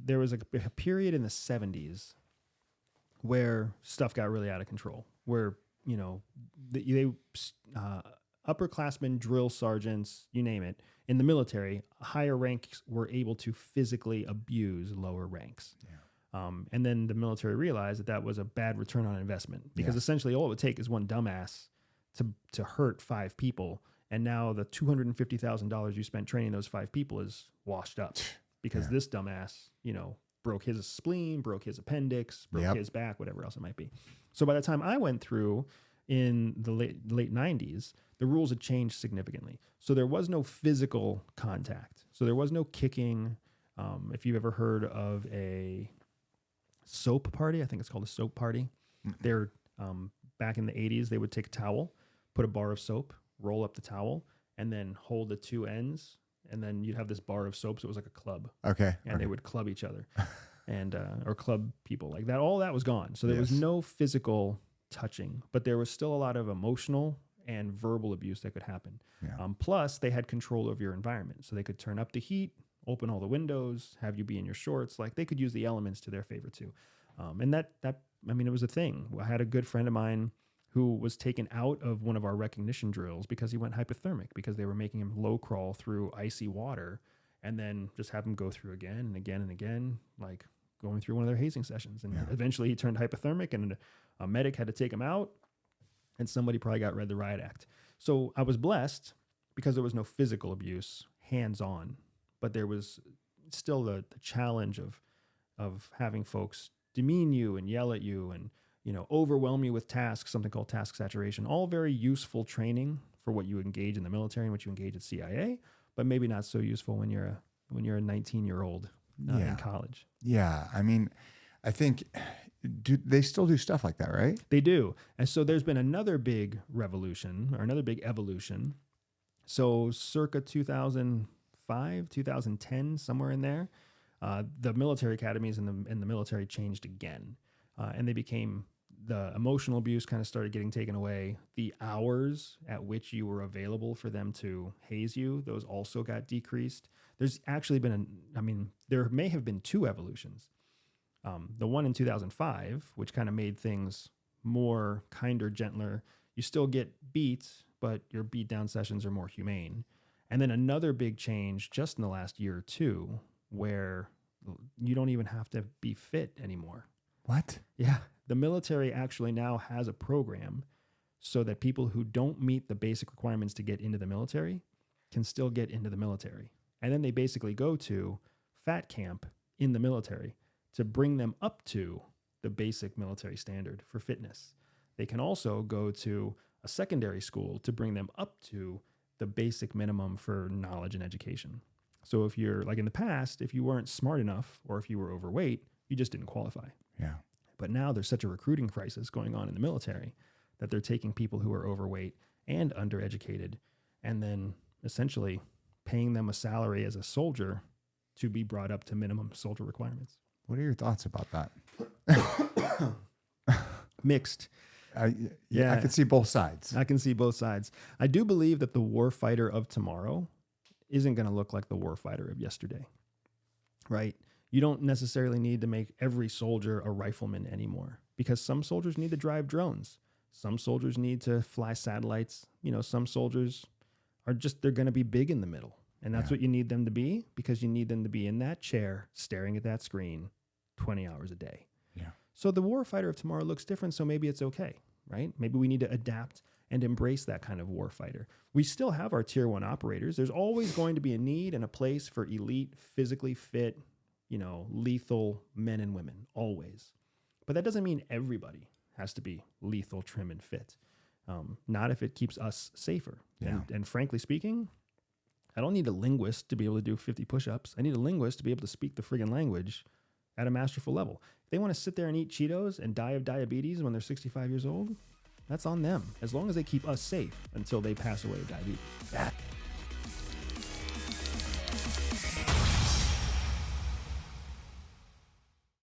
there was a period in the 70s where stuff got really out of control, where, you know, upperclassmen, drill sergeants, you name it, in the military, higher ranks were able to physically abuse lower ranks. Yeah. And then the military realized that was a bad return on investment, because essentially all it would take is one dumbass to hurt 5 people. And now the $250,000 you spent training those 5 people is washed up because this dumbass, you know, broke his spleen, broke his appendix, broke his back, whatever else it might be. So by the time I went through in the late 90s, the rules had changed significantly. So there was no physical contact. So there was no kicking. If you've ever heard of a soap party, I think it's called a soap party. They're back in the 80s, they would take a towel, put a bar of soap, roll up the towel, and then hold the 2 ends. And then you'd have this bar of soap. So it was like a club. Okay. And they would club each other and, or club people like that. All that was gone. So there was no physical touching, but there was still a lot of emotional and verbal abuse that could happen. Yeah. Plus they had control over your environment. So they could turn up the heat, open all the windows, have you be in your shorts. Like they could use the elements to their favor too. And that, I mean, it was a thing. I had a good friend of mine who was taken out of one of our recognition drills because he went hypothermic, because they were making him low crawl through icy water and then just have him go through again and again and again, like going through one of their hazing sessions. And eventually he turned hypothermic and a medic had to take him out, and somebody probably got read the riot act. So I was blessed because there was no physical abuse hands-on, but there was still the challenge of having folks demean you and yell at you and, you know, overwhelm you with tasks, something called task saturation, all very useful training for what you engage in the military and what you engage at CIA, but maybe not so useful when you're a 19-year-old in college. Yeah. I mean, I think they still do stuff like that, right? They do. And so there's been another big revolution or another big evolution. So circa 2005, 2010, somewhere in there, the military academies and the military changed again. And they became, the emotional abuse kind of started getting taken away. The hours at which you were available for them to haze you, those also got decreased. There's actually been, there may have been 2 evolutions. The one in 2005, which kind of made things more kinder, gentler. You still get beat, but your beat down sessions are more humane. And then another big change just in the last year or 2, where you don't even have to be fit anymore. What? Yeah. The military actually now has a program so that people who don't meet the basic requirements to get into the military can still get into the military. And then they basically go to fat camp in the military to bring them up to the basic military standard for fitness. They can also go to a secondary school to bring them up to the basic minimum for knowledge and education. So if you're, like in the past, if you weren't smart enough or if you were overweight, you just didn't qualify. Yeah. But now there's such a recruiting crisis going on in the military that they're taking people who are overweight and undereducated and then essentially paying them a salary as a soldier to be brought up to minimum soldier requirements. What are your thoughts about that? Mixed. I can see both sides. I can see both sides. I do believe that the warfighter of tomorrow isn't going to look like the warfighter of yesterday, right? You don't necessarily need to make every soldier a rifleman anymore, because some soldiers need to drive drones. Some soldiers need to fly satellites. You know, some soldiers are just, they're going to be big in the middle. And that's what you need them to be, because you need them to be in that chair staring at that screen 20 hours a day. Yeah. So the warfighter of tomorrow looks different, so maybe it's okay, right? Maybe we need to adapt and embrace that kind of warfighter. We still have our tier 1 operators. There's always going to be a need and a place for elite, physically fit, you know, lethal men and women, always. But that doesn't mean everybody has to be lethal, trim, and fit. Not if it keeps us safer. Yeah. And frankly speaking, I don't need a linguist to be able to do 50 push-ups. I need a linguist to be able to speak the friggin' language at a masterful level. If they want to sit there and eat Cheetos and die of diabetes when they're 65 years old, that's on them, as long as they keep us safe until they pass away of diabetes.